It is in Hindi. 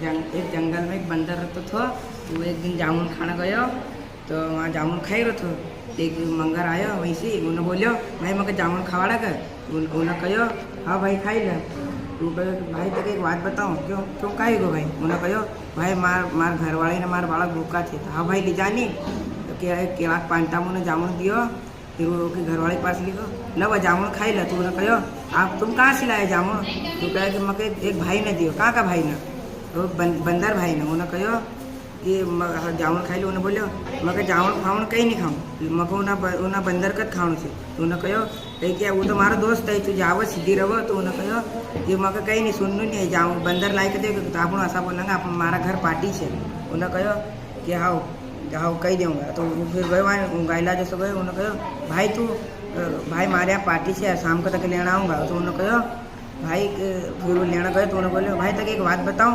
एक जंगल में एक बंदर रहता था। वो एक दिन जामुन खाना गयो तो वहाँ जामुन खाई रहो थो। एक मंगर आयो वैसे उन्हें बोलियो भाई मके जामुन खवाड़ा कर। उन्हें कहो हाँ भाई खाई ले। तू कहो भाई तक एक बात बताऊँ क्यों क्यों खाई गो भाई। उन्हें कहो भाई मार घरवाली ने मार बालक भूखा थे। तो हाँ भाई ले जानी तो केला पांटा मुने जामुन दियो। फिर वो घरवाली पास लिखो न वह जामुन खाई ले। तो उन्हें कहो आप तुम कहाँ से लाए जामुन। तो कहे कि मके एक भाई ने दियो। कहाँ का भाई ने। तो बंदर भाई ने। उन्हें कहो कि जामुन खाई लो। उन्हें बोलो मके जामुन खाऊँ कहीं नहीं खाऊँ मको उन्हें बंदर कद खाऊँ से। तो उन्हें कहो क्या वो तो मारो दोस्त है तू जाओ सीधी रहो। तो उन्हें कहो ये मके कहीं नहीं सुनना नहीं है जाऊँ बंदर लाई के दे तो आप ऐसा बोलेंगे आप हमारा घर पार्टी से। उन्हें कहो कि हाँ हाँ कही दूँगा। तो फिर गए वहाँ गायला जैसे गए। उन्हें कहो भाई तू भाई हमारे यहाँ पार्टी से शाम को तक लेना आऊँगा। तो उन्हें कहो भाई फिर वो लेना गए। तो उन्हें बोले भाई तक एक बात बताऊँ